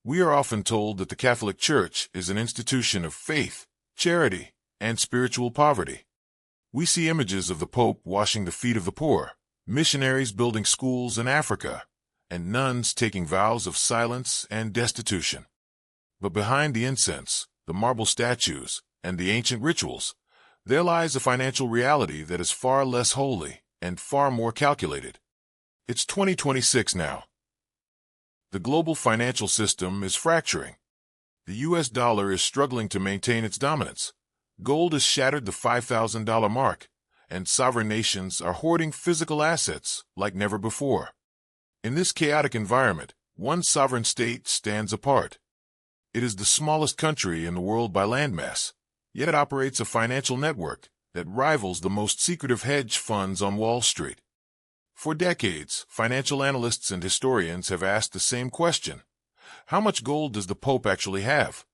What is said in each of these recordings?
We are often told that the Catholic Church is an institution of faith, charity, and spiritual poverty. We see images of the Pope washing the feet of the poor, missionaries building schools in Africa, and nuns taking vows of silence and destitution. But behind the incense, the marble statues, and the ancient rituals, there lies a financial reality that is far less holy and far more calculated. It's 2026 now. The global financial system is fracturing. The US dollar is struggling to maintain its dominance. Gold has shattered the $5,000 mark, and sovereign nations are hoarding physical assets like never before. In this chaotic environment, one sovereign state stands apart. It is the smallest country in the world by landmass, yet it operates a financial network that rivals the most secretive hedge funds on Wall Street. For decades, financial analysts and historians have asked the same question: how much gold does the Pope actually have?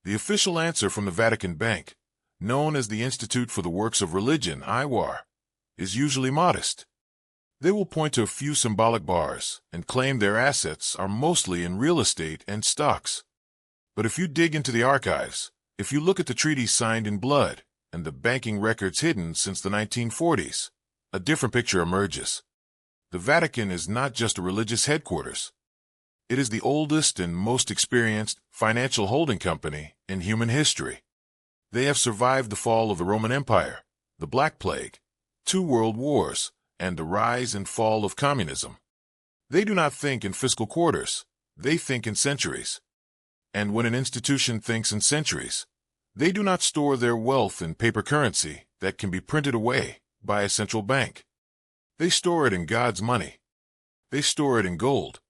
The official answer from the Vatican Bank, known as the Institute for the Works of Religion (IWAR), is usually modest. They will point to a few symbolic bars and claim their assets are mostly in real estate and stocks. But if you dig into the archives, if you look at the treaties signed in blood and the banking records hidden since the 1940s, a different picture emerges. The Vatican is not just a religious headquarters. It is the oldest and most experienced financial holding company in human history. They have survived the fall of the Roman Empire, the Black Plague, 2 world wars, and the rise and fall of communism. They do not think in fiscal quarters, they think in centuries. And when an institution thinks in centuries, they do not store their wealth in paper currency that can be printed away by a central bank. They store it in God's money. They store it in gold.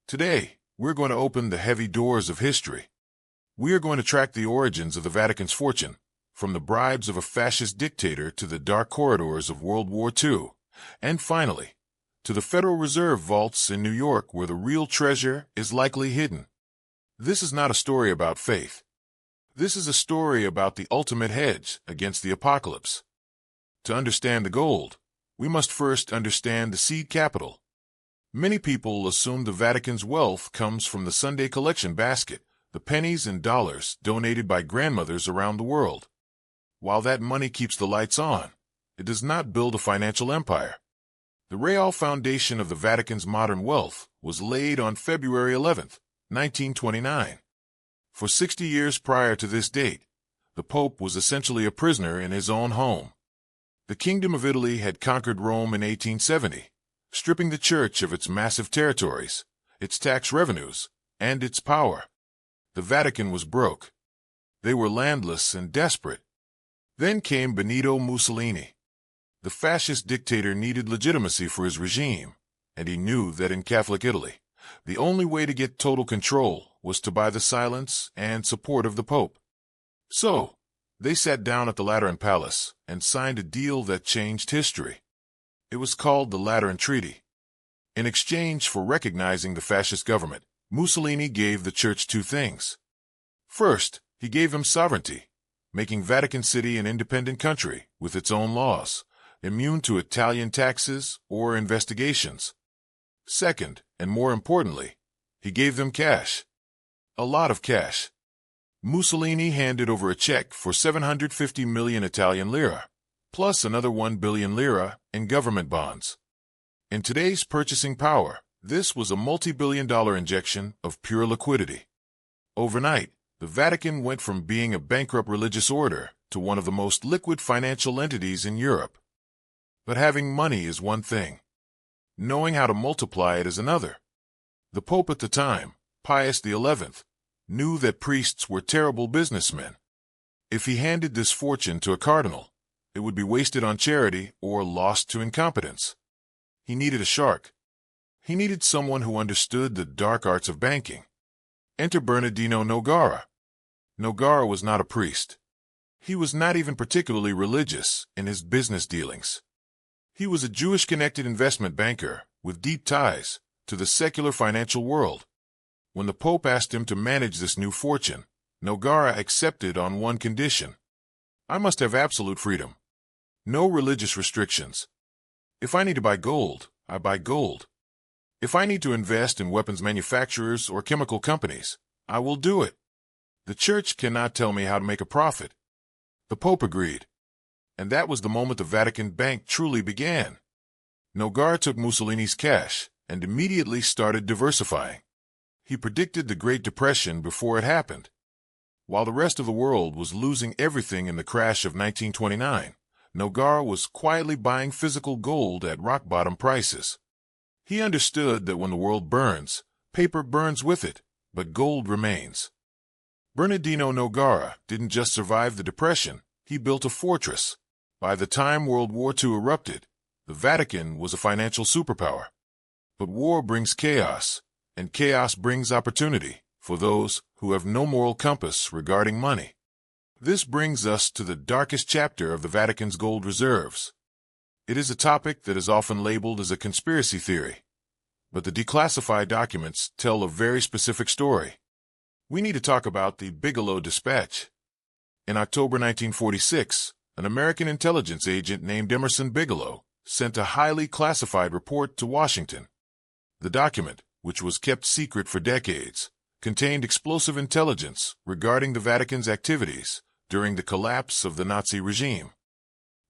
Today, we're going to open the heavy doors of history. We are going to track the origins of the Vatican's fortune, from the bribes of a fascist dictator to the dark corridors of World War II, and finally, to the Federal Reserve vaults in New York where the real treasure is likely hidden. This is not a story about faith. This is a story about the ultimate hedge against the apocalypse. To understand the gold, we must first understand the seed capital. Many people assume the Vatican's wealth comes from the Sunday collection basket, the pennies and dollars donated by grandmothers around the world. While that money keeps the lights on, it does not build a financial empire. The real foundation of the Vatican's modern wealth was laid on February 11, 1929. For 60 years prior to this date, the Pope was essentially a prisoner in his own home. The Kingdom of Italy had conquered Rome in 1870, stripping the Church of its massive territories, its tax revenues, and its power. The Vatican was broke. They were landless and desperate. Then came Benito Mussolini. The fascist dictator needed legitimacy for his regime, and he knew that in Catholic Italy, the only way to get total control was to buy the silence and support of the Pope. So, they sat down at the Lateran Palace and signed a deal that changed history. It was called the Lateran Treaty. In exchange for recognizing the fascist government, Mussolini gave the Church 2 things. First, he gave them sovereignty, making Vatican City an independent country with its own laws, immune to Italian taxes or investigations. Second, and more importantly, he gave them cash. A lot of cash. Mussolini handed over a check for 750 million Italian lira, plus another 1 billion lira in government bonds. In today's purchasing power, this was a multi-billion-dollar injection of pure liquidity. Overnight, the Vatican went from being a bankrupt religious order to one of the most liquid financial entities in Europe. But having money is one thing. Knowing how to multiply it is another. The Pope at the time, Pius XI, knew that priests were terrible businessmen. If he handed this fortune to a cardinal, it would be wasted on charity or lost to incompetence. He needed a shark. He needed someone who understood the dark arts of banking. Enter Bernardino Nogara. Nogara was not a priest. He was not even particularly religious in his business dealings. He was a Jewish-connected investment banker with deep ties to the secular financial world. When the Pope asked him to manage this new fortune, Nogara accepted on one condition. I must have absolute freedom. No religious restrictions. If I need to buy gold, I buy gold. If I need to invest in weapons manufacturers or chemical companies, I will do it. The church cannot tell me how to make a profit." The Pope agreed. And that was the moment the Vatican Bank truly began. Nogar took Mussolini's cash and immediately started diversifying. He predicted the Great Depression before it happened. While the rest of the world was losing everything in the crash of 1929, Nogar was quietly buying physical gold at rock-bottom prices. He understood that when the world burns, paper burns with it, but gold remains. Bernardino Nogara didn't just survive the Depression, he built a fortress. By the time World War II erupted, the Vatican was a financial superpower. But war brings chaos, and chaos brings opportunity for those who have no moral compass regarding money. This brings us to the darkest chapter of the Vatican's gold reserves. It is a topic that is often labeled as a conspiracy theory, but the declassified documents tell a very specific story. We need to talk about the Bigelow Dispatch. In October 1946, an American intelligence agent named Emerson Bigelow sent a highly classified report to Washington. The document, which was kept secret for decades, contained explosive intelligence regarding the Vatican's activities during the collapse of the Nazi regime.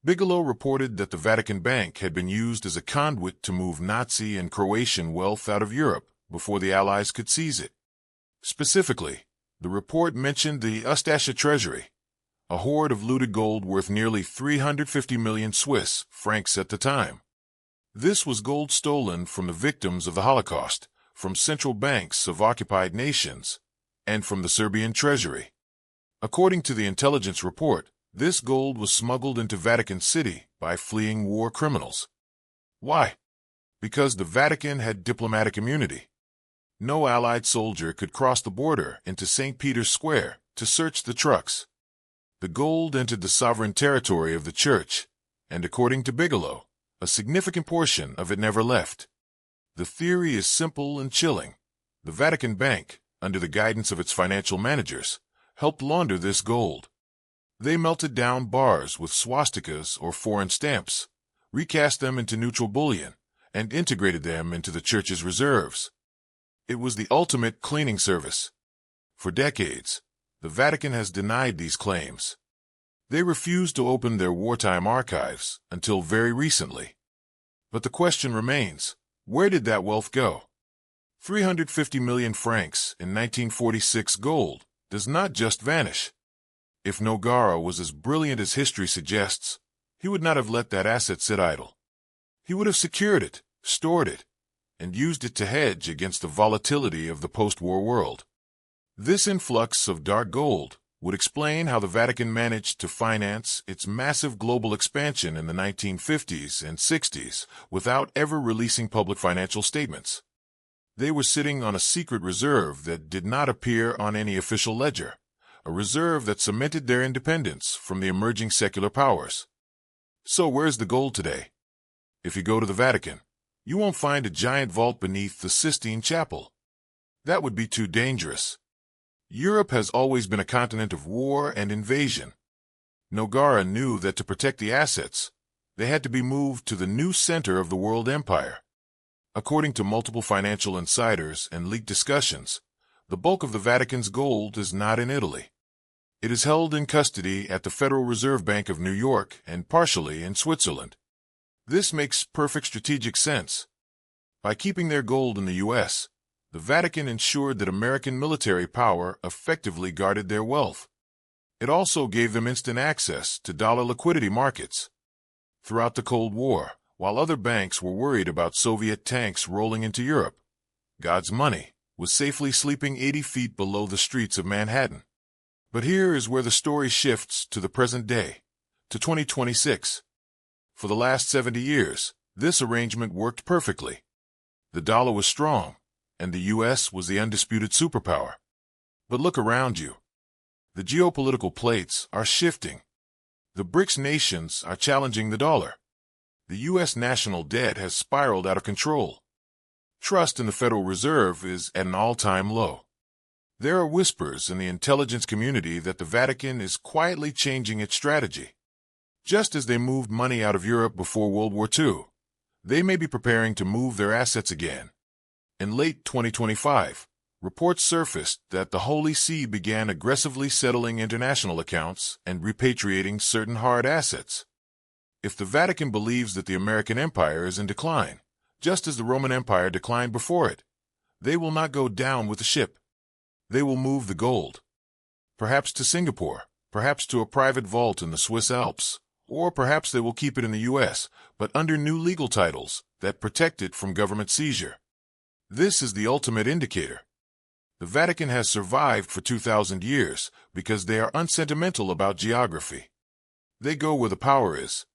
Bigelow reported that the Vatican Bank had been used as a conduit to move Nazi and Croatian wealth out of Europe before the Allies could seize it. Specifically, the report mentioned the Ustascha treasury, a hoard of looted gold worth nearly 350 million Swiss francs at the time. This was gold stolen from the victims of the Holocaust, from central banks of occupied nations, and from the Serbian treasury. According to the intelligence report, this gold was smuggled into Vatican City by fleeing war criminals. Why? Because the Vatican had diplomatic immunity. No Allied soldier could cross the border into St. Peter's Square to search the trucks. The gold entered the sovereign territory of the Church, and according to Bigelow, a significant portion of it never left. The theory is simple and chilling. The Vatican Bank, under the guidance of its financial managers, helped launder this gold. They melted down bars with swastikas or foreign stamps, recast them into neutral bullion, and integrated them into the Church's reserves. It was the ultimate cleaning service. For decades, the Vatican has denied these claims. They refused to open their wartime archives until very recently. But the question remains, where did that wealth go? 350 million francs in 1946 gold does not just vanish. If Nogara was as brilliant as history suggests, he would not have let that asset sit idle. He would have secured it, stored it, and used it to hedge against the volatility of the post-war world. This influx of dark gold would explain how the Vatican managed to finance its massive global expansion in the 1950s and 60s without ever releasing public financial statements. They were sitting on a secret reserve that did not appear on any official ledger, a reserve that cemented their independence from the emerging secular powers. So where's the gold today? If you go to the Vatican, you won't find a giant vault beneath the Sistine Chapel. That would be too dangerous. Europe has always been a continent of war and invasion. Nogara knew that to protect the assets, they had to be moved to the new center of the world empire. According to multiple financial insiders and leaked discussions, the bulk of the Vatican's gold is not in Italy. It is held in custody at the Federal Reserve Bank of New York and partially in Switzerland. This makes perfect strategic sense. By keeping their gold in the U.S., the Vatican ensured that American military power effectively guarded their wealth. It also gave them instant access to dollar liquidity markets. Throughout the Cold War, while other banks were worried about Soviet tanks rolling into Europe, God's money was safely sleeping 80 feet below the streets of Manhattan. But here is where the story shifts to the present day, to 2026. For the last 70 years, this arrangement worked perfectly. The dollar was strong, and the U.S. was the undisputed superpower. But look around you. The geopolitical plates are shifting. The BRICS nations are challenging the dollar. The U.S. national debt has spiraled out of control. Trust in the Federal Reserve is at an all-time low. There are whispers in the intelligence community that the Vatican is quietly changing its strategy. Just as they moved money out of Europe before World War II, they may be preparing to move their assets again. In late 2025, reports surfaced that the Holy See began aggressively settling international accounts and repatriating certain hard assets. If the Vatican believes that the American Empire is in decline, just as the Roman Empire declined before it, they will not go down with the ship. They will move the gold. Perhaps to Singapore, perhaps to a private vault in the Swiss Alps, or perhaps they will keep it in the U.S., but under new legal titles that protect it from government seizure. This is the ultimate indicator. The Vatican has survived for 2,000 years because they are unsentimental about geography. They go where the power is.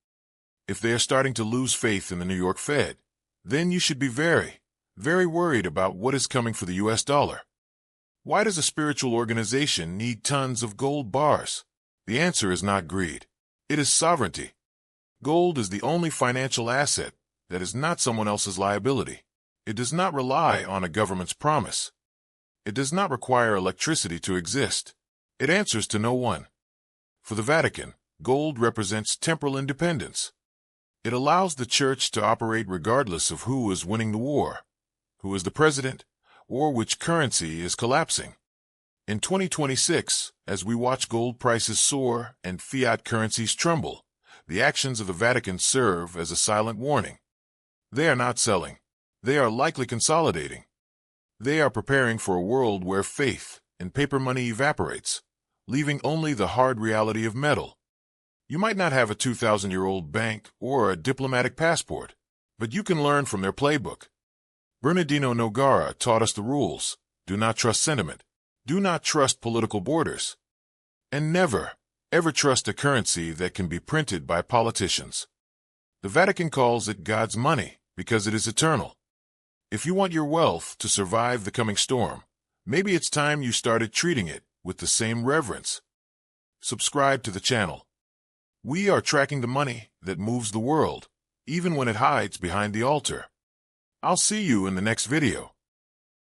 If they are starting to lose faith in the New York Fed, then you should be very, very worried about what is coming for the U.S. dollar. Why does a spiritual organization need tons of gold bars? The answer is not greed. It is sovereignty. Gold is the only financial asset that is not someone else's liability. It does not rely on a government's promise. It does not require electricity to exist. It answers to no one. For the Vatican, gold represents temporal independence. It allows the church to operate regardless of who is winning the war, who is the president, or which currency is collapsing. In 2026, as we watch gold prices soar and fiat currencies tremble, the actions of the Vatican serve as a silent warning. They are not selling. They are likely consolidating. They are preparing for a world where faith in paper money evaporates, leaving only the hard reality of metal. You might not have a 2,000-year-old bank or a diplomatic passport, but you can learn from their playbook. Bernardino Nogara taught us the rules. Do not trust sentiment. Do not trust political borders. And never, ever trust a currency that can be printed by politicians. The Vatican calls it God's money because it is eternal. If you want your wealth to survive the coming storm, maybe it's time you started treating it with the same reverence. Subscribe to the channel. We are tracking the money that moves the world, even when it hides behind the altar. I'll see you in the next video.